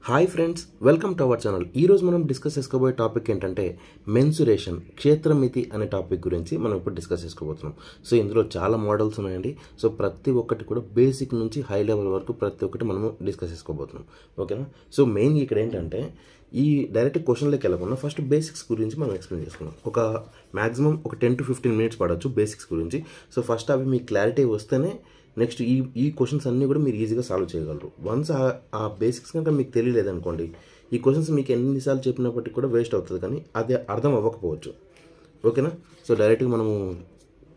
Hi friends, welcome to our channel. ఈరోజు మనం discuss చేసుకోబోయే టాపిక్ ఏంటంటే మెన్సురేషన్, క్షేత్రమితి అనే టాపిక్ గురించి మనం ఇప్పుడు డిస్కస్ చేసుకోబోతున్నాం. సో ఇందులో చాలా మోడల్స్ ఉన్నాయండి. సో ప్రతి ఒక్కటి కూడా బేసిక్ నుంచి హై లెవెల్ వరకు ప్రతి ఒక్కటి మనము డిస్కస్ చేసుకోబోతున్నాం. ఓకేనా? సో మెయిన్ ఇక్కడ ఏంటంటే ఈ డైరెక్ట్ క్వశ్చన్లోకి వెళ్ళకుండా ఫస్ట్ బేసిక్స్ గురించి మనం ఎక్స్ప్లెయిన్ చేసుకున్నాం. ఒక మ్యాక్సిమం ఒక 10 to 15 minutes పడవచ్చు బేసిక్స్ గురించి. సో ఫస్ట్ అవి మీకు క్లారిటీ వస్తేనే నెక్స్ట్ ఈ క్వశ్చన్స్ అన్నీ కూడా మీరు ఈజీగా సాల్వ్ చేయగలరు. వన్స్ ఆ బేసిక్స్ కనుక మీకు తెలియలేదనుకోండి, ఈ క్వశ్చన్స్ మీకు ఎన్నిసార్లు చెప్పినప్పటికీ కూడా వేస్ట్ అవుతుంది, కానీ అది అర్థం అవ్వకపోవచ్చు. ఓకేనా? సో డైరెక్ట్గా మనము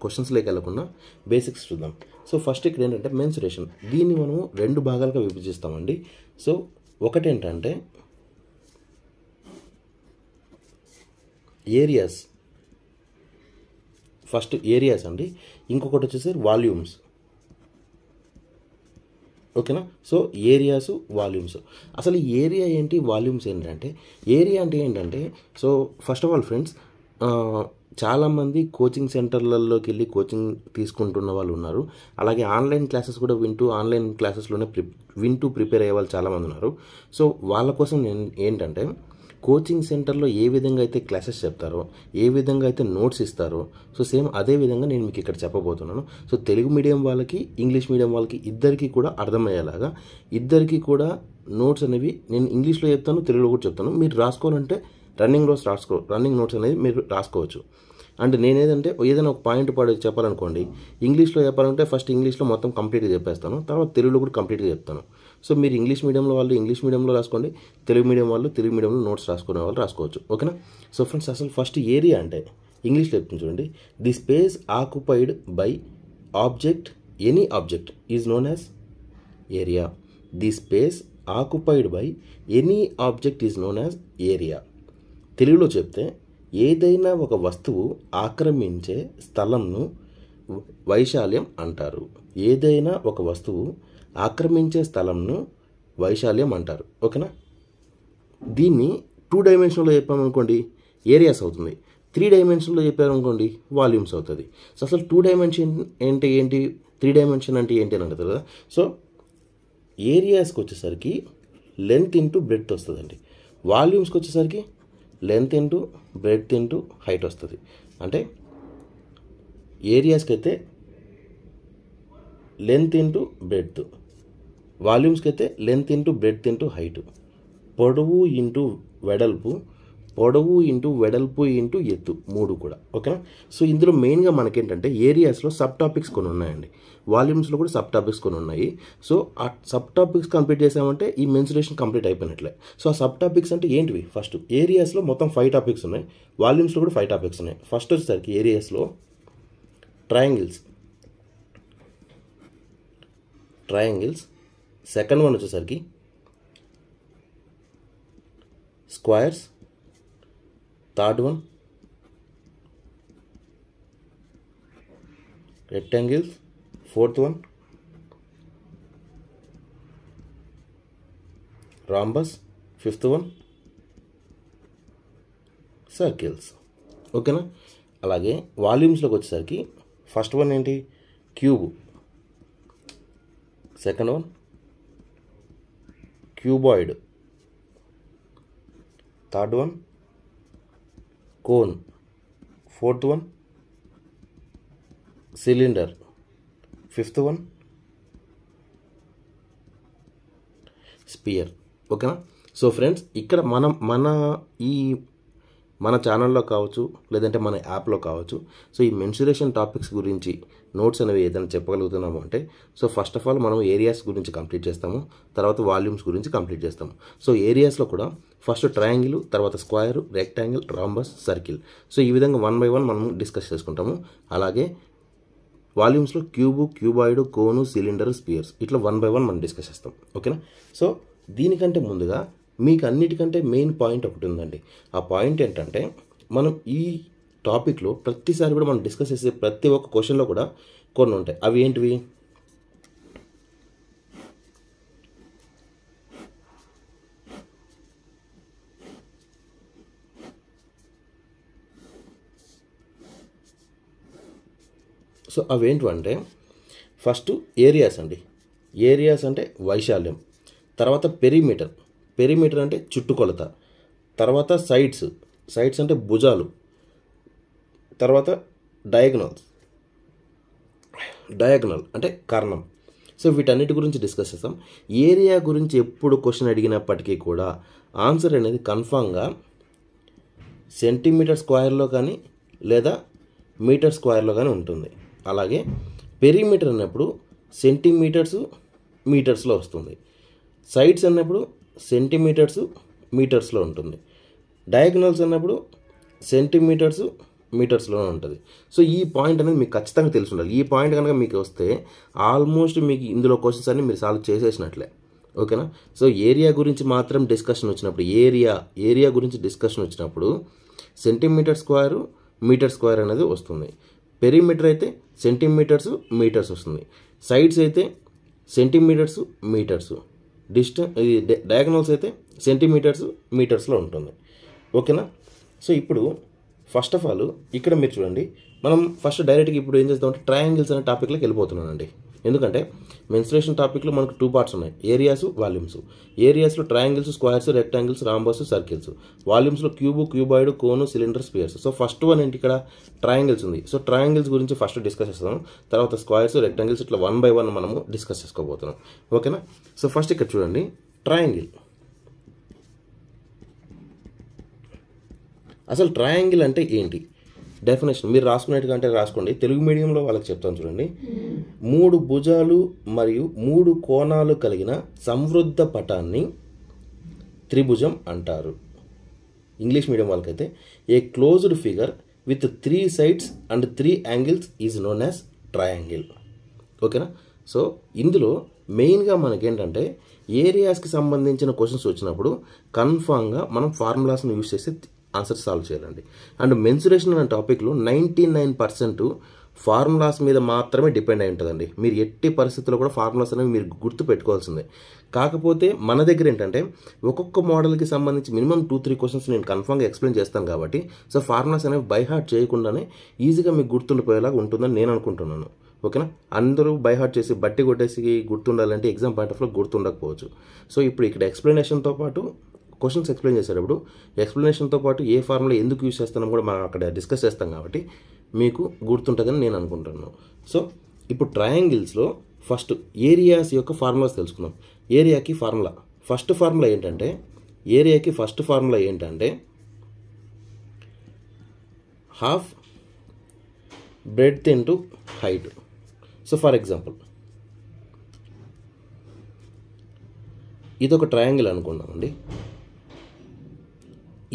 క్వశ్చన్స్లోకి వెళ్ళకుండా బేసిక్స్ చూద్దాం. సో ఫస్ట్ ఇక్కడ ఏంటంటే మెన్సురేషన్, దీన్ని మనము 2 భాగాలుగా విభజిస్తామండి. సో ఒకటేంటంటే ఏరియాస్, ఫస్ట్ ఏరియాస్ అండి. ఇంకొకటి వచ్చేసి వాల్యూమ్స్. ఓకేనా? So areas, volumes. అసలు ఏరియా ఏంటి, వాల్యూమ్స్ ఏంటంటే, ఏరియా అంటే ఏంటంటే, so first of all friends, చాలామంది కోచింగ్ సెంటర్లలోకి వెళ్ళి కోచింగ్ తీసుకుంటున్న వాళ్ళు ఉన్నారు. అలాగే ఆన్లైన్ క్లాసెస్ కూడా ఆన్లైన్ క్లాసెస్లోనే ప్రిపేర్ అయ్యే వాళ్ళు చాలామంది ఉన్నారు. సో వాళ్ళ కోసం ఏంటంటే, కోచింగ్ సెంటర్లో ఏ విధంగా అయితే క్లాసెస్ చెప్తారో, ఏ విధంగా అయితే నోట్స్ ఇస్తారో, సో సేమ్ అదే విధంగా నేను మీకు ఇక్కడ చెప్పబోతున్నాను. సో తెలుగు మీడియం వాళ్ళకి, ఇంగ్లీష్ మీడియం వాళ్ళకి ఇద్దరికి కూడా అర్థమయ్యేలాగా, ఇద్దరికి కూడా నోట్స్ అనేవి నేను ఇంగ్లీష్లో చెప్తాను, తెలుగులో కూడా చెప్తాను. మీరు రాసుకోవాలంటే రన్నింగ్ నోట్స్ అనేది మీరు రాసుకోవచ్చు. అంటే నేనేదంటే ఏదైనా ఒక పాయింట్ చెప్పాలనుకోండి, ఇంగ్లీష్లో చెప్పాలంటే ఫస్ట్ ఇంగ్లీష్లో మొత్తం కంప్లీట్గా చెప్పేస్తాను, తర్వాత తెలుగులో కూడా కంప్లీట్గా చెప్తాను. సో మీరు ఇంగ్లీష్ మీడియంలో వాళ్ళు ఇంగ్లీష్ మీడియంలో రాసుకోండి, తెలుగు మీడియం వాళ్ళు తెలుగు మీడియంలో నోట్స్ రాసుకునే వాళ్ళు రాసుకోవచ్చు. ఓకేనా? సో ఫ్రెండ్స్, అసలు ఫస్ట్ ఏరియా అంటే ఇంగ్లీష్లో చెప్తుంది చూడండి. The space occupied by object, any object is known as area. The space occupied by any object is known as area. తెలుగులో చెప్తే, ఏదైనా ఒక వస్తువు ఆక్రమించే స్థలంను వైశాల్యం అంటారు. ఏదైనా ఒక వస్తువు ఆక్రమించే స్థలంను వైశాల్యం అంటారు. ఓకేనా? దీన్ని 2 dimensionలో చెప్పామనుకోండి ఏరియాస్ అవుతుంది, 3 dimensionలో చెప్పామనుకోండి వాల్యూమ్స్ అవుతుంది. సో అసలు 2 dimension అంటే ఏంటి, 3 dimension అంటే ఏంటి అని అంటారు కదా. సో ఏరియాస్కి వచ్చేసరికి లెంత్ ఇంటూ బ్రెడ్త్ వస్తుందండి. వాల్యూమ్స్కి వచ్చేసరికి length into breadth into height వస్తుంది. అంటే ఏరియాస్కి అయితే లెంత్ ఇంటూ బ్రెడ్త్, వాల్యూమ్స్కి అయితే length into breadth into height, పొడవు ఇంటూ వెడల్పు, పొడవు ఇంటూ వెడల్పు ఇంటూ ఎత్తు, 3 కూడా. ఓకేనా? సో ఇందులో మెయిన్గా మనకేంటంటే ఏరియాస్లో సబ్ టాపిక్స్ కొన్ని ఉన్నాయండి, వాల్యూమ్స్లో కూడా సబ్ టాపిక్స్ కొన్ని ఉన్నాయి. సో ఆ సబ్ టాపిక్స్ కంప్లీట్ చేసామంటే ఈ మెన్సురేషన్ కంప్లీట్ అయిపోయినట్లే. సో ఆ సబ్ టాపిక్స్ అంటే ఏంటివి, ఫస్ట్ ఏరియాస్లో మొత్తం 5 టాపిక్స్ ఉన్నాయి, వాల్యూమ్స్లో కూడా 5 టాపిక్స్ ఉన్నాయి. ఫస్ట్ వచ్చేసరికి ఏరియాస్లో ట్రయాంగిల్స్, సెకండ్ వన్ వచ్చేసరికి squares, third one rectangles, fourth one rhombus, fifth one circles. ఓకేనా? అలాగే వాల్యూమ్స్లోకి వచ్చేసరికి ఫస్ట్ వన్ ఏంటి, cube, second one cuboid, third one cone, fourth one cylinder, fifth one sphere. ఓకేనా? సో ఫ్రెండ్స్, ఇక్కడ మన ఛానల్లో కావచ్చు, లేదంటే మన యాప్లో కావచ్చు, సో ఈ మెన్సురేషన్ టాపిక్స్ గురించి నోట్స్ అనేవి ఏదైనా చెప్పగలుగుతున్నాము అంటే, సో ఫస్ట్ ఆఫ్ ఆల్ మనం ఏరియాస్ గురించి కంప్లీట్ చేస్తాము, తర్వాత వాల్యూమ్స్ గురించి కంప్లీట్ చేస్తాము. సో ఏరియాస్లో కూడా ఫస్ట్ ట్రయాంగిల్, తర్వాత square, rectangle, rhombus, circle. So ఈ విధంగా 1 by 1 మనం డిస్కస్ చేసుకుంటాము. అలాగే వాల్యూమ్స్లో cube, cuboid, cone, cylinder, spheres, ఇట్లా 1 by 1 మనం డిస్కస్ చేస్తాం. ఓకేనా? సో దీనికంటే ముందుగా మీకు అన్నిటికంటే మెయిన్ పాయింట్ ఒకటి ఉందండి. ఆ పాయింట్ ఏంటంటే, మనం ఈ టాపిక్లో ప్రతిసారి కూడా మనం డిస్కస్ చేసే ప్రతి ఒక్క క్వశ్చన్లో కూడా కొన్ని ఉంటాయి. అవి ఏంటివి, సో అవేంటివంటే ఫస్ట్ ఏరియాస్ అండి. ఏరియాస్ అంటే వైశాల్యం, తర్వాత పెరిమీటర్, పెరిమీటర్ అంటే చుట్టుకొలత, తర్వాత సైడ్స్ అంటే భుజాలు, తర్వాత డయాగ్నల్ అంటే కర్ణం. సో వీటన్నిటి గురించి డిస్కస్ చేస్తాం. ఏరియా గురించి ఎప్పుడు క్వశ్చన్ అడిగినప్పటికీ కూడా ఆన్సర్ అనేది కన్ఫామ్గా సెంటీమీటర్ స్క్వేర్లో కానీ లేదా మీటర్ స్క్వేర్లో కానీ ఉంటుంది. అలాగే పెరిమీటర్ అన్నప్పుడు మీటర్స్లో వస్తుంది. సైడ్స్ అన్నప్పుడు మీటర్స్లో ఉంటుంది. డయాగ్నల్స్ అన్నప్పుడు మీటర్స్లో ఉంటుంది. సో ఈ పాయింట్ అనేది మీకు ఖచ్చితంగా తెలిసి ఉండాలి. ఈ పాయింట్ కనుక మీకు వస్తే ఆల్మోస్ట్ మీకు ఇందులో క్వశ్చన్స్ అన్ని మీరు సాల్వ్ చేసేసినట్లే. ఓకేనా? సో ఏరియా గురించి మాత్రం డిస్కషన్ వచ్చినప్పుడు, ఏరియా గురించి డిస్కషన్ వచ్చినప్పుడు సెంటీమీటర్ స్క్వేర్, మీటర్ స్క్వేర్ అనేది వస్తుంది. పెరిమీటర్ అయితే మీటర్స్ వస్తుంది. సైడ్స్ అయితే మీటర్స్, డయాగ్నల్స్ అయితే మీటర్స్లో ఉంటుంది. ఓకేనా? సో ఇప్పుడు ఫస్ట్ ఆఫ్ ఆల్ ఇక్కడ మీరు చూడండి, మనం ఫస్ట్ డైరెక్ట్గా ఇప్పుడు ఏం చేస్తామంటే ట్రయాంగిల్స్ అనే టాపిక్లోకి వెళ్ళిపోతున్నానండి. ఎందుకంటే మెన్సురేషన్ టాపిక్లో మనకు 2 పార్ట్స్ ఉన్నాయి, ఏరియాస్, వాల్యూమ్స్. ఏరియాస్లో triangles, squares, rectangles, rhombus, circles. వాల్యూమ్స్లో cuboid, cone, cylinder, spheres. So first one ఏంటి, ఇక్కడ ట్రయాంగిల్స్ ఉంది. సో ట్రయాంగిల్స్ గురించి ఫస్ట్ డిస్కస్ చేస్తాం, తర్వాత స్క్వేర్స్, రెక్టాంగిల్స్, ఇట్లా 1 by 1 మనము డిస్కస్ చేసుకోబోతున్నాం. ఓకేనా? సో ఫస్ట్ ఇక్కడ చూడండి, ట్రయాంగిల్. అసలు ట్రయాంగిల్ అంటే ఏంటి, డెఫినేషన్ మీరు రాసుకునేట్టుగా రాసుకోండి. తెలుగు మీడియంలో వాళ్ళకి చెప్తాను చూడండి. 3 భుజాలు మరియు 3 కోణాలు కలిగిన సంవృద్ధ పటాన్ని త్రిభుజం అంటారు. ఇంగ్లీష్ మీడియం వాళ్ళకైతే ఏ closed figure with 3 sides and 3 angles is known as triangle. ఓకేనా? సో ఇందులో మెయిన్గా మనకేంటంటే ఏరియాస్కి సంబంధించిన క్వశ్చన్స్ వచ్చినప్పుడు కన్ఫామ్గా మనం ఫార్ములాస్ని యూజ్ చేసి ఆన్సర్ సాల్వ్ చేయాలండి. అండ్ మెన్సురేషన్ అనే టాపిక్లో 99% ఫార్ములాస్ మీద మాత్రమే డిపెండ్ అయి ఉంటుందండి. మీరు ఎట్టి పరిస్థితుల్లో కూడా ఫార్ములాస్ అనేవి మీరు గుర్తు పెట్టుకోవాల్సిందే. కాకపోతే మన దగ్గర ఏంటంటే ఒక్కొక్క మోడల్కి సంబంధించి మినిమం 2-3 క్వశ్చన్స్ నేను కన్ఫామ్గా ఎక్స్ప్లెయిన్ చేస్తాను కాబట్టి సో ఫార్ములాస్ అనేవి బై హార్ట్ చేయకుండానే ఈజీగా మీకు గుర్తుండిపోయేలాగా ఉంటుందని నేను అనుకుంటున్నాను. ఓకేనా? అందరూ బై హార్ట్ చేసి బట్టి కొట్టేసి గుర్తుండాలంటే ఎగ్జామ్ పాయింట్ ఆఫ్ లో గుర్తుండకపోవచ్చు. సో ఇప్పుడు ఇక్కడ ఎక్స్ప్లెనేషన్తో పాటు క్వశ్చన్స్ ఎక్స్ప్లెయిన్ చేసేటప్పుడు ఎక్స్ప్లెనేషన్తో పాటు ఏ ఫార్ములా ఎందుకు యూజ్ చేస్తానో కూడా మనం అక్కడ డిస్కస్ చేస్తాం కాబట్టి మీకు గుర్తుంటుందని నేను అనుకుంటున్నాను. సో ఇప్పుడు ట్రయాంగిల్స్లో ఫస్ట్ ఏరియాస్ యొక్క ఫార్ములాస్ తెలుసుకుందాం. ఏరియాకి ఫస్ట్ ఫార్ములా ఏంటంటే half breadth into height. So for example ఇదొక ట్రయాంగిల్ అనుకున్నామండి.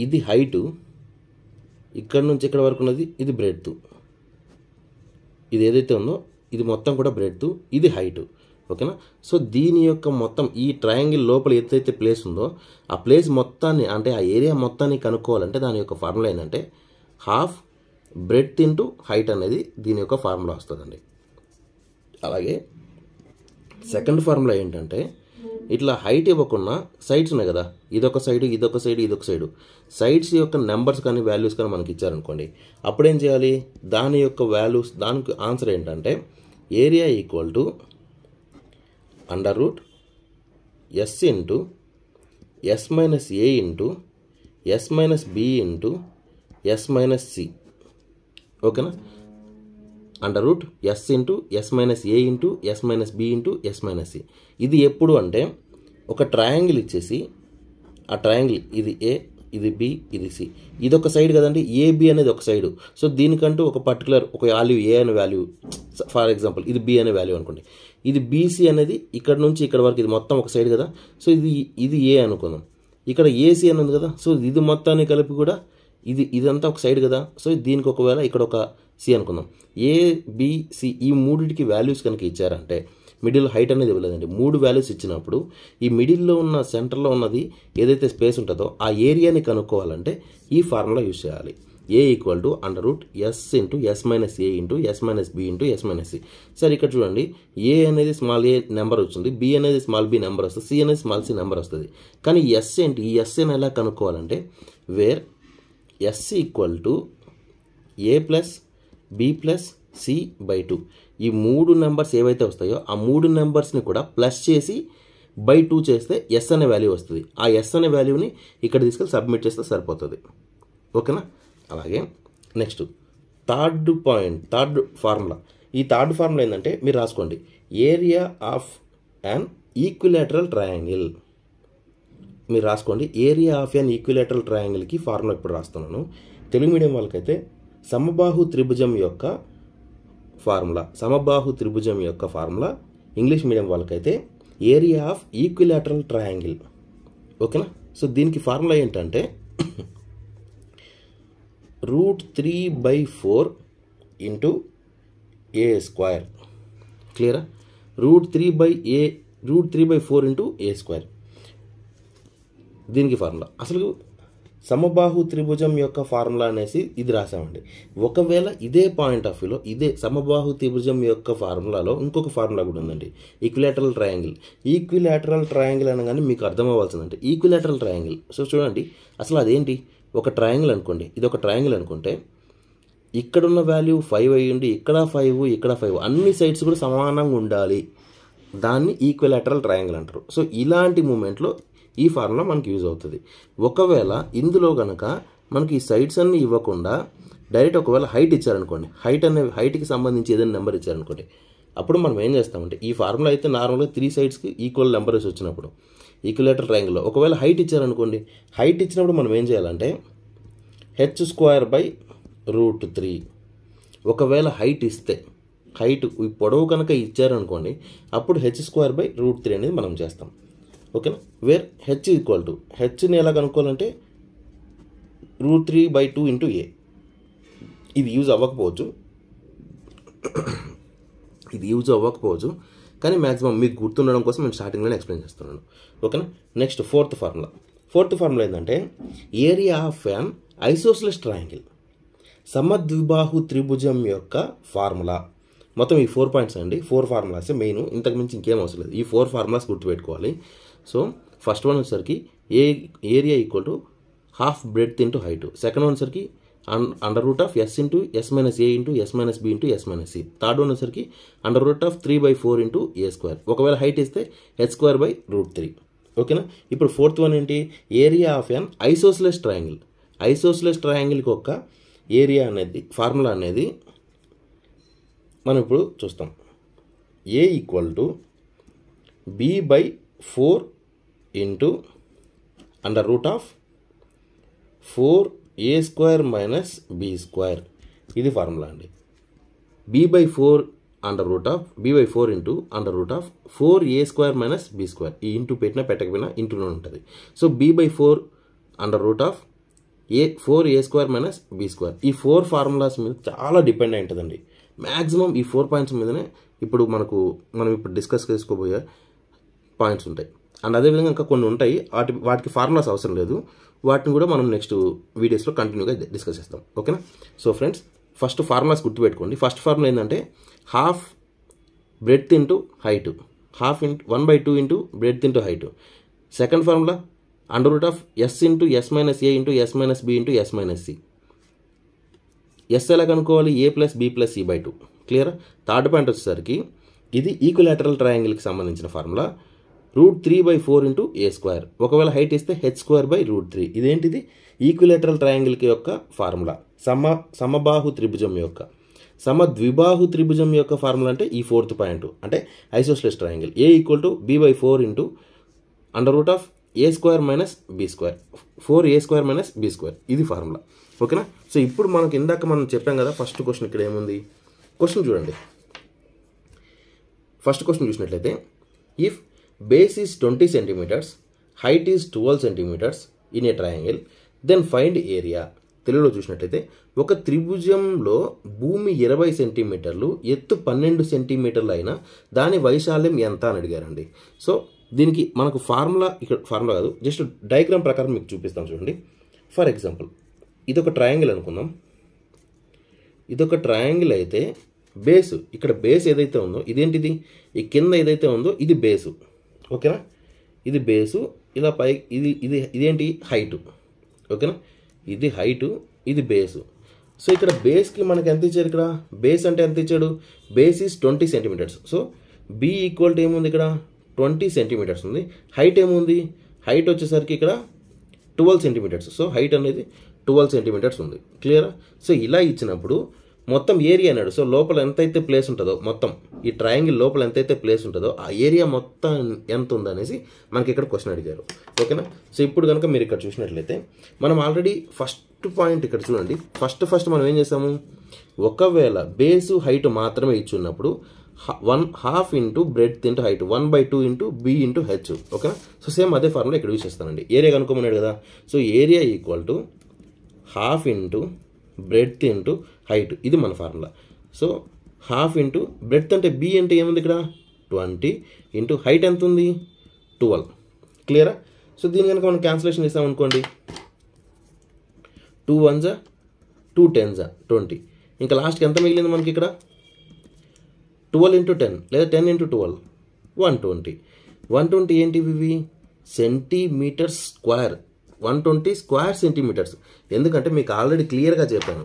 ఇది హైటు, ఇక్కడ నుంచి ఇక్కడ వరకు ఉన్నది ఇది బ్రెడ్త్. ఇది ఏదైతే ఉందో ఇది మొత్తం కూడా బ్రెడ్త్, ఇది హైటు. ఓకేనా? సో దీని యొక్క మొత్తం ఈ ట్రయాంగిల్ లోపల ఏదైతే ప్లేస్ ఉందో ఆ ప్లేస్ మొత్తాన్ని అంటే ఆ ఏరియా మొత్తాన్ని కనుక్కోవాలంటే దాని యొక్క ఫార్ములా ఏంటంటే హాఫ్ బ్రెడ్త్ ఇంటూ హైట్ అనేది దీని యొక్క ఫార్ములా వస్తుందండి. అలాగే సెకండ్ ఫార్ములా ఏంటంటే ఇట్లా హైట్ ఇవ్వకుండా సైడ్స్ ఉన్నాయి కదా, ఇదొక సైడు. సైడ్స్ యొక్క నెంబర్స్ కానీ వాల్యూస్ కానీ మనకి ఇచ్చారనుకోండి, అప్పుడేం చేయాలి, దాని యొక్క వాల్యూస్ దానికి ఆన్సర్ ఏంటంటే area equal to √S into S minus A into S minus B into S minus C. ఓకేనా? √S into S minus A into S minus B into S minus C. ఇది ఎప్పుడు అంటే ఒక triangle ఇచ్చేసి ఆ triangle ఇది A, ఇది B, ఇది C, ఇది ఒక సైడ్ కదండి, AB అనేది ఒక సైడు. సో దీనికంటూ ఒక పర్టికులర్ ఒక వాల్యూ A అనే వాల్యూ, ఫర్ ఎగ్జాంపుల్ ఇది B అనే వాల్యూ అనుకోండి. ఇది BC అనేది ఇక్కడ నుంచి ఇక్కడ వరకు ఇది మొత్తం ఒక సైడ్ కదా. సో ఇది A అనుకుందాం. ఇక్కడ AC అని ఉంది కదా. సో ఇది మొత్తాన్ని కలిపి కూడా ఇదంతా ఒక సైడ్ కదా. సో దీనికి ఒకవేళ ఇక్కడ ఒక C అనుకుందాం. ABC ఈ మూడింటికి వాల్యూస్ కనుక ఇచ్చారంటే మిడిల్ హైట్ అనేది ఇవ్వలేదండి, 3 వాల్యూస్ ఇచ్చినప్పుడు ఈ మిడిల్లో ఉన్న సెంటర్లో ఉన్నది ఏదైతే స్పేస్ ఉంటుందో ఆ ఏరియాని కనుక్కోవాలంటే ఈ ఫార్ములా యూజ్ చేయాలి. A equal to √S into S minus A into S minus B into S minus C. సరే ఇక్కడ చూడండి, A అనేది స్మాల్ a నెంబర్ వచ్చింది, B అనేది స్మాల్ b నెంబర్ వస్తుంది, C అనేది స్మాల్ c నెంబర్ వస్తుంది. కానీ S ఏంటి, ఈ Sని ఎలా కనుక్కోవాలంటే where S equal to A plus B plus C/2. ఈ 3 నెంబర్స్ ఏవైతే వస్తాయో ఆ 3 నెంబర్స్ని కూడా ప్లస్ చేసి బై 2 చేస్తే ఎస్ అనే వాల్యూ వస్తుంది. ఆ ఎస్ అనే వాల్యూని ఇక్కడ తీసుకెళ్ళి సబ్మిట్ చేస్తే సరిపోతుంది. ఓకేనా. అలాగే నెక్స్ట్ థర్డ్ ఫార్ములా. ఈ థర్డ్ ఫార్ములా ఏంటంటే మీరు రాసుకోండి, area of an equilateral triangle. మీరు రాసుకోండి, ఏరియా ఆఫ్ అన్ ఈక్విలేటరల్ ట్రయాంగిల్కి ఫార్ములా ఇప్పుడు రాస్తున్నాను. తెలుగు మీడియం వాళ్ళకైతే సమబాహు త్రిభుజం యొక్క ఫార్ములా, ఇంగ్లీష్ మీడియం వాళ్ళకైతే ఏరియా ఆఫ్ ఈక్విలేటరల్ ట్రయాంగిల్. ఓకేనా. సో దీనికి ఫార్ములా ఏంటంటే √3/4 ఇంటూ ఏ స్క్వేర్. క్లియరా. √3/4 ఇంటూ ఏ స్క్వేర్ దీనికి ఫార్ములా. అసలు సమబాహు త్రిభుజం యొక్క ఫార్ములా అనేసి ఇది రాసామండి. ఒకవేళ ఇదే పాయింట్ ఆఫ్ వ్యూలో ఇదే సమబాహు త్రిభుజం యొక్క ఫార్ములాలో ఇంకొక ఫార్ములా కూడా ఉందండి, ఈక్విలేటరల్ ట్రయాంగిల్. ఈక్విలేటరల్ ట్రయాంగిల్ అనగానే మీకు అర్థం అవ్వాల్సిందంటే ఈక్విలేటరల్ ట్రయాంగిల్. సో చూడండి, అసలు అదేంటి, ఒక ట్రయాంగిల్ అనుకోండి, ఇది ఒక ట్రయాంగిల్ అనుకుంటే ఇక్కడున్న వాల్యూ 5 అయ్యిండి, ఇక్కడ 5, ఇక్కడ 5, అన్ని సైడ్స్ కూడా సమానంగా ఉండాలి. దాన్ని ఈక్విలేటరల్ ట్రయాంగిల్ అంటారు. సో ఇలాంటి మూమెంట్లో ఈ ఫార్ములా మనకి యూజ్ అవుతుంది. ఒకవేళ ఇందులో కనుక మనకి ఈ సైడ్స్ అన్ని ఇవ్వకుండా డైరెక్ట్ ఒకవేళ హైట్ ఇచ్చారనుకోండి, హైట్కి సంబంధించి ఏదైనా నెంబర్ ఇచ్చారనుకోండి, అప్పుడు మనం ఏం చేస్తామంటే ఈ ఫార్ములా అయితే నార్మల్గా 3 సైడ్స్కి ఈక్వల్ నెంబర్స్ వచ్చినప్పుడు ఈక్విలేటరల్ ట్రయాంగిల్లో ఒకవేళ హైట్ ఇచ్చారనుకోండి, హైట్ ఇచ్చినప్పుడు మనం ఏం చేయాలంటే h²/√3. ఒకవేళ హైట్ ఇస్తే హైట్ పొడవు కనుక ఇచ్చారనుకోండి, అప్పుడు h²/√3 అనేది మనం చేస్తాం. ఓకేనా. వేర్ హెచ్ని ఎలా కనుక్కోవాలంటే √3/2 ఇంటూ ఏ. ఇది యూజ్ అవ్వకపోవచ్చు, కానీ మ్యాక్సిమం మీకు గుర్తుండడం కోసం నేను స్టార్టింగ్లోనే ఎక్స్ప్లెయిన్ చేస్తున్నాను. ఓకేనా. నెక్స్ట్ ఫోర్త్ ఫార్ములా ఏంటంటే area of an isosceles triangle. సమద్విబాహు త్రిభుజం యొక్క ఫార్ములా. మొత్తం ఈ 4 పాయింట్స్ అండి, 4 ఫార్ములాస్ మెయిన్, ఇంతకు మించి ఇంకేం అవసరం లేదు. ఈ 4 ఫార్ములాస్ గుర్తుపెట్టుకోవాలి. సో ఫస్ట్ వన్ వచ్చేసరికి area = ½ breadth into height. Second one వచ్చేసరికి √S into S - A into S - B into S - C. Third one వచ్చేసరికి √3/4 ఇంటూ ఏ స్క్వేర్. ఒకవేళ హైట్ ఇస్తే h²/√3. ఓకేనా. ఇప్పుడు ఫోర్త్ వన్ ఏంటి, area of an isosceles triangle. Isosceles ట్రయాంగిల్కి ఒక area అనేది ఫార్ములా అనేది మనం ఇప్పుడు చూస్తాం. A = B/4 into √4a² - b². ఇది ఫార్ములా అండి. B/4 into √4a² - b². ఈ ఇంటూ పెట్టినా పెట్టకపోయినా ఇంటూలో ఉంటుంది. So B/4 √4a² - b². ఈ 4 ఫార్ములాస్ మీద చాలా డిపెండ్ అయి ఉంటుందండి. మ్యాక్సిమం ఈ 4 పాయింట్స్ మీదనే మనం ఇప్పుడు డిస్కస్ చేసుకోబోయే పాయింట్స్ ఉంటాయి. అండ్ అదేవిధంగా ఇంకా కొన్ని ఉంటాయి, వాటికి ఫార్ములాస్ అవసరం లేదు. వాటిని కూడా మనం నెక్స్ట్ వీడియోస్లో కంటిన్యూగా డిస్కస్ చేస్తాం. ఓకేనా. సో ఫ్రెండ్స్, ఫస్ట్ ఫార్ములాస్ గుర్తుపెట్టుకోండి. ఫస్ట్ ఫార్ములా ఏంటంటే ½ breadth into height, 1/2 into breadth into height. Second formula √S into S - A into S - B into S - C. S ఎలా కనుక్కోవాలి, A + B + C/2. క్లియరా. Third point వచ్చేసరికి ఇది equilateral ట్రయాంగిల్కి సంబంధించిన formula, √3/4 into A square. ఒకవేళ height ఇస్తే h²/√3. ఇదేంటిది, equilateral ట్రయాంగిల్కి యొక్క ఫార్ములా. సమద్విబాహు త్రిభుజం యొక్క ఫార్ములా అంటే ఈ 4th పాయింట్, అంటే isosceles triangle. A = B/4 into √A² - B², 4a² - B². ఇది ఫార్ములా. ఓకేనా. సో ఇప్పుడు ఇందాక మనం చెప్పాం కదా, ఫస్ట్ క్వశ్చన్ ఇక్కడ ఏముంది, క్వశ్చన్ చూడండి. ఫస్ట్ క్వశ్చన్ చూసినట్లయితే, if base is 20 cm, height is 12 cm in a triangle, then find area. తెలుగులో చూసినట్లయితే, ఒక త్రిభుజంలో భూమి 20 సెంటీమీటర్లు, ఎత్తు 12 సెంటీమీటర్లు అయినా దాని వైశాల్యం ఎంత అని అడిగారండి. సో దీనికి మనకు ఫార్ములా, ఇక్కడ ఫార్ములా కాదు, జస్ట్ డయాగ్రామ్ ప్రకారం మీకు చూపిస్తాం చూడండి. ఫర్ ఎగ్జాంపుల్, ఇదొక ట్రయాంగిల్ అనుకుందాం. ఇదొక ట్రయాంగిల్ అయితే బేసు, ఇక్కడ బేస్ ఏదైతే ఉందో ఇదేంటిది, ఈ కింద ఏదైతే ఉందో ఇది బేసు. ఓకేనా. ఇది బేసు, ఇలా పై ఇదేంటి హైటు. ఓకేనా. ఇది హైటు, ఇది బేసు. సో ఇక్కడ బేస్కి మనకి ఎంత ఇచ్చారు, ఇక్కడ బేస్ అంటే ఎంత ఇచ్చాడు, base is 20 cm. So B = ఏముంది ఇక్కడ 20 సెంటీమీటర్స్ ఉంది. హైట్ ఏముంది, హైట్ వచ్చేసరికి ఇక్కడ 12 సెంటీమీటర్స్. సో హైట్ అనేది 12 సెంటీమీటర్స్ ఉంది. క్లియరా? సో ఇలా ఇచ్చినప్పుడు మొత్తం ఏరియా అన్నాడు. సో లోపల ఎంతైతే ప్లేస్ ఉంటుందో, మొత్తం ఈ ట్రయాంగిల్ లోపల ఎంతైతే ప్లేస్ ఉంటుందో ఆ ఏరియా మొత్తం ఎంత ఉందనేసి మనకి ఇక్కడ క్వశ్చన్ అడిగారు. ఓకేనా? సో ఇప్పుడు కనుక మీరు ఇక్కడ చూసినట్లయితే మనం ఆల్రెడీ ఫస్ట్ పాయింట్ ఇక్కడ చూడండి. ఫస్ట్ మనం ఏం చేసాము, ఒకవేళ బేసు హైట్ మాత్రమే ఇచ్చి ఉన్నప్పుడు 1/2 into breadth into height 1/2 into B into H. ఓకేనా? సో సేమ్ అదే ఫార్ములా ఇక్కడ యూజ్ చేస్తానండి. ఏరియా కనుక్కోమన్నాడు కదా. So area equal to 1/2 into breadth into height, ఇది మన ఫార్ములా. సో 1/2 ఇంటూ బ్రెడ్త్ అంటే బి అంటే ఏముంది ఇక్కడ 20 ఇంటూ హైట్ ఎంత ఉంది 12. క్లియరా? సో దీని కనుక మనం క్యాన్సిలేషన్ చేస్తాం అనుకోండి, 2 1s 2 10s 20. ఇంకా లాస్ట్కి ఎంత మిగిలింది మనకి ఇక్కడ 12 ఇంటూ 10 లేదా 10 ఇంటూ 12 120. 120 ఏంటి ఇవి, సెంటీమీటర్ స్క్వేర్. 120 square centimetres. ఎందుకంటే మీకు ఆల్రెడీ క్లియర్గా చెప్పాను,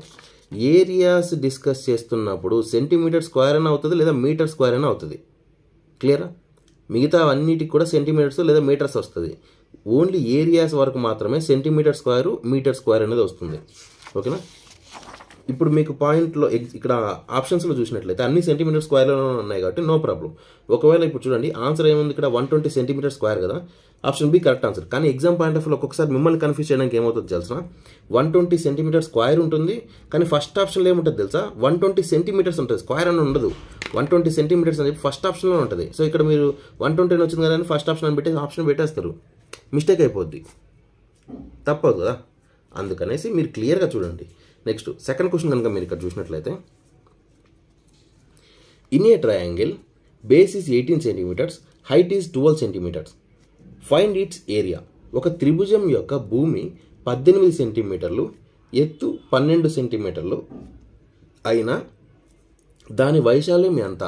ఏరియాస్ డిస్కస్ చేస్తున్నప్పుడు సెంటీమీటర్ స్క్వేర్ అయినా అవుతుంది లేదా మీటర్ స్క్వేర్ అయినా అవుతుంది. క్లియరా? మిగతా అన్నిటికి కూడా సెంటీమీటర్స్ లేదా మీటర్స్ వస్తుంది. ఓన్లీ ఏరియాస్ వరకు మాత్రమే సెంటీమీటర్ స్క్వేర్ మీటర్ స్క్వేర్ అనేది వస్తుంది. ఓకేనా? ఇప్పుడు మీకు పాయింట్లో ఇక్కడ ఆప్షన్స్లో చూసినట్లయితే అన్ని సెంటీమీటర్ స్క్వేర్లో ఉన్నాయి కాబట్టి నో ప్రాబ్లం. ఒకవేళ ఇప్పుడు చూడండి ఆన్సర్ ఏముంది ఇక్కడ 120 సెంటీమీటర్ స్క్వేర్ కదా. Option B correct answer. కానీ ఎగ్జామ్ పాయింట్ ఆఫ్ వ్యూలో ఒక్కొక్కసారి మిమ్మల్ని కన్ఫ్యూజ్ చేయడానికి ఏమవుతుంది తెలుసా, 120 సెంటీమీటర్ స్క్వేర్ ఉంటుంది కానీ ఫస్ట్ ఆప్షన్లో ఏముంటుంది తెలుసా, 120 సెంటీమీటర్స్ ఉంటుంది, స్క్వేర్ అని ఉండదు. 120 సెంటీమీటర్స్ అని చెప్పి ఫస్ట్ ఆప్షన్లో ఉంటుంది. సో ఇక్కడ మీరు 120 వచ్చింది కదా అని ఫస్ట్ ఆప్షన్ అని పెట్టేసి ఆప్షన్ పెట్టేస్తారు, మిస్టేక్ అయిపోద్ది, తప్పదు కదా. అందుకనేసి మీరు క్లియర్గా చూడండి. నెక్స్ట్ సెకండ్ క్వశ్చన్ కనుక మీరు ఇక్కడ చూసినట్లయితే, in a triangle base is 18 centimetres, height is 12 centimetres, find its area. ఒక త్రిభుజం యొక్క భూమి 18 సెంటీమీటర్లు, ఎత్తు 12 సెంటీమీటర్లు అయినా దాని వైశాల్యం ఎంత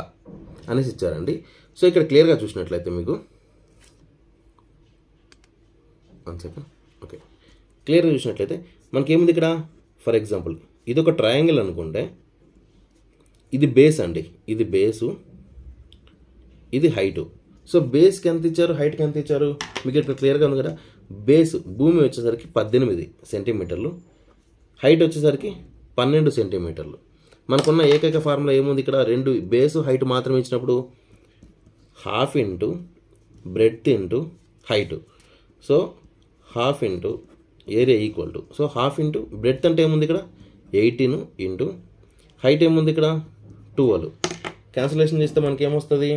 అనేసి ఇచ్చారండి. సో ఇక్కడ క్లియర్గా చూసినట్లయితే మీకు ఓకే, క్లియర్గా చూసినట్లయితే మనకేముంది ఇక్కడ, ఫర్ ఎగ్జాంపుల్ ఇది ఒక ట్రయాంగిల్ అనుకుంటే ఇది బేస్ అండి, ఇది బేసు, ఇది హైటు. సో బేస్కి ఎంత ఇచ్చారు, హైట్కి ఎంత ఇచ్చారు మీకు ఇక్కడ క్లియర్గా ఉంది కదా. బేస్ భూమి వచ్చేసరికి 18 సెంటీమీటర్లు, హైట్ వచ్చేసరికి 12 సెంటీమీటర్లు. మనకున్న ఏకైక ఫార్ములా ఏముంది ఇక్కడ, రెండు బేసు హైట్ మాత్రమే ఇచ్చినప్పుడు 1/2 into breadth into height. So 1/2 into area equal to, so 1/2 into breadth అంటే ఏముంది ఇక్కడ 18 ఇంటూ హైట్ ఏముంది ఇక్కడ 12. క్యాన్సిలేషన్ చేస్తే మనకి ఏమొస్తుంది,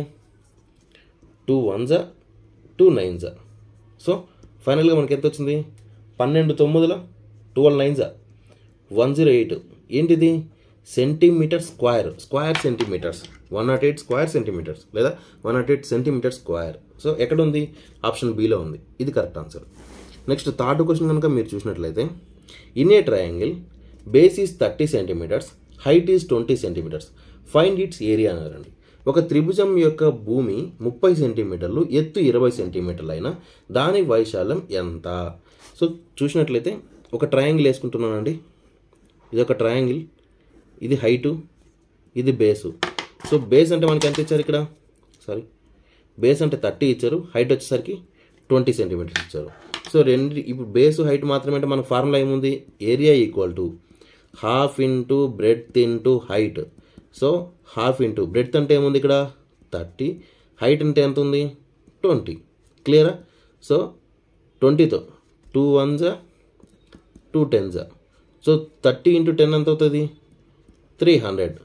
2 1s 2 9s. సో ఫైనల్గా మనకి ఎంత వచ్చింది, 12 9 12 9s 108. ఏంటిది, centimetre square, square centimetres, 108 square centimetres లేదా 108 సెంటీమీటర్ స్క్వేర్. సో ఎక్కడ ఉంది, ఆప్షన్ బిలో ఉంది, ఇది correct answer. Next third question కనుక మీరు చూసినట్లయితే, in a triangle base is 30 centimetres, height is 20 centimetres, find its area అన్నారండి. ఒక త్రిభుజం యొక్క భూమి 30 సెంటీమీటర్లు, ఎత్తు 20 సెంటీమీటర్లు అయినా దాని వైశాల్యం ఎంత. సో చూసినట్లయితే ఒక ట్రయాంగిల్ వేసుకుంటున్నానండి, ఇది ఒక ట్రయాంగిల్, ఇది హైటు, ఇది బేసు. సో బేస్ అంటే మనకి ఎంత ఇచ్చారు ఇక్కడ, సారీ బేస్ అంటే 30 ఇచ్చారు, హైట్ వచ్చేసరికి 20 సెంటీమీటర్స్ ఇచ్చారు. సో రెండు ఇప్పుడు బేసు హైట్ మాత్రమే అంటే మనకు ఫార్ములా ఏముంది, area equal to 1/2 into breadth into height. So 1/2 into breadth అంటే ఏముంది ఇక్కడ 30, హైట్ అంటే ఎంత ఉంది 20. క్లియరా? So 20తో 2 1s 2 10s. So 30 into 10 ఎంత అవుతుంది, 300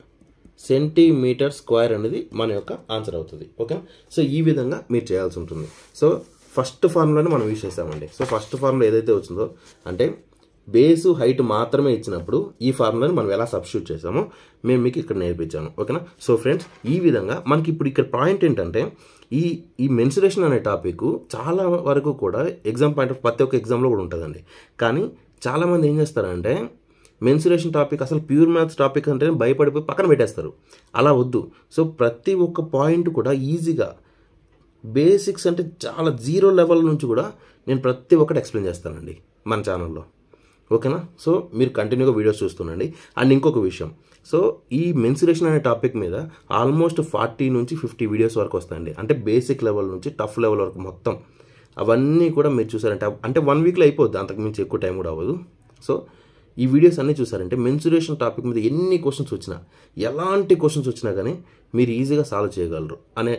సెంటీమీటర్ స్క్వేర్ అనేది మన యొక్క ఆన్సర్ అవుతుంది. ఓకే, సో ఈ విధంగా మీరు చేయాల్సి ఉంటుంది. సో ఫస్ట్ ఫార్ములాని మనం యూజ్ చేస్తామండి. సో ఫస్ట్ ఫార్ములా ఏదైతే వచ్చిందో అంటే బేసు హైట్ మాత్రమే ఇచ్చినప్పుడు ఈ ఫార్ములాని మనం ఎలా సబ్స్టిట్యూట్ చేసామో మేము మీకు ఇక్కడ నేర్పించాను. ఓకేనా? సో ఫ్రెండ్స్ ఈ విధంగా మనకి ఇప్పుడు ఇక్కడ పాయింట్ ఏంటంటే, ఈ మెన్సురేషన్ అనే టాపిక్ చాలా వరకు కూడా ఎగ్జామ్ పాయింట్ ఆఫ్ ప్రతి ఒక్క ఎగ్జామ్లో కూడా ఉంటుందండి. కానీ చాలామంది ఏం చేస్తారంటే మెన్సురేషన్ టాపిక్ అసలు ప్యూర్ మ్యాథ్స్ టాపిక్ అంటే భయపడిపోయి పక్కన పెట్టేస్తారు. అలా వద్దు. సో ప్రతి ఒక్క పాయింట్ కూడా ఈజీగా బేసిక్స్ అంటే చాలా జీరో లెవెల్ నుంచి కూడా నేను ప్రతి ఒక్కటి ఎక్స్ప్లెయిన్ చేస్తానండి మన ఛానల్లో. ఓకేనా. సో మీరు కంటిన్యూగా వీడియోస్ చూస్తుండండి. అండ్ ఇంకొక విషయం, సో ఈ మెన్సురేషన్ అనే టాపిక్ మీద ఆల్మోస్ట్ 40 నుంచి 50 వీడియోస్ వరకు వస్తాయండి. అంటే బేసిక్ లెవెల్ నుంచి టఫ్ లెవెల్ వరకు మొత్తం అవన్నీ కూడా మీరు చూసారంటే అంటే 1 వీక్లో అయిపోద్ది, అంతకు మించి ఎక్కువ టైం కూడా అవ్వదు. సో ఈ వీడియోస్ అన్నీ చూసారంటే మెన్సురేషన్ టాపిక్ మీద ఎన్ని క్వశ్చన్స్ వచ్చినా, ఎలాంటి క్వశ్చన్స్ వచ్చినా కానీ మీరు ఈజీగా సాల్వ్ చేయగలరు అనే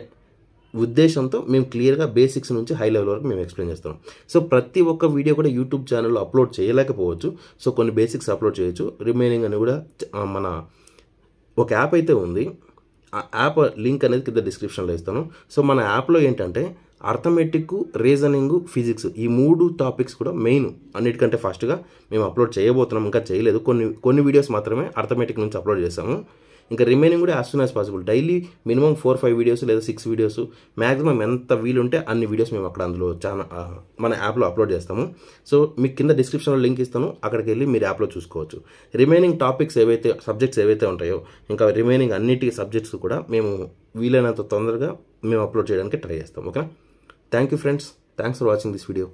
ఉద్దేశంతో మేము క్లియర్గా బేసిక్స్ నుంచి హై లెవెల్ వరకు మేము ఎక్స్ప్లెయిన్ చేస్తాం. సో ప్రతి ఒక్క వీడియో కూడా యూట్యూబ్ ఛానల్లో అప్లోడ్ చేయలేకపోవచ్చు. సో కొన్ని బేసిక్స్ అప్లోడ్ చేయొచ్చు, రిమైనింగ్ అని కూడా మన ఒక యాప్ అయితే ఉంది. ఆ యాప్ లింక్ అనేది కింద డిస్క్రిప్షన్లో ఇస్తాను. సో మన యాప్లో ఏంటంటే అర్థమెటిక్, రీజనింగ్, ఫిజిక్స్ ఈ 3 టాపిక్స్ కూడా మెయిన్ అన్నిటికంటే ఫాస్ట్గా మేము అప్లోడ్ చేయబోతున్నాం. ఇంకా చేయలేదు, కొన్ని వీడియోస్ మాత్రమే అర్థమెటిక్ నుంచి అప్లోడ్ చేస్తాము. ఇంకా రిమైనింగ్ కూడా as soon as possible daily minimum 4-5 videos లేదా 6 వీడియోస్ మ్యాక్సిమం ఎంత వీలుంటే అన్ని వీడియోస్ మేము అక్కడ అందులో మన యాప్లో అప్లోడ్ చేస్తాము. సో మీకు కింద డిస్క్రిప్షన్లో లింక్ ఇస్తాను, అక్కడికి వెళ్ళి మీరు యాప్లో చూసుకోవచ్చు. రిమైనింగ్ టాపిక్స్ సబ్జెక్ట్స్ ఏవైతే ఉంటాయో ఇంకా రిమైనింగ్ అన్నిటి సబ్జెక్ట్స్ కూడా మేము వీలైనంత తొందరగా మేము అప్లోడ్ చేయడానికి ట్రై చేస్తాం. ఓకేనా. Thank you friends, thanks for watching this video.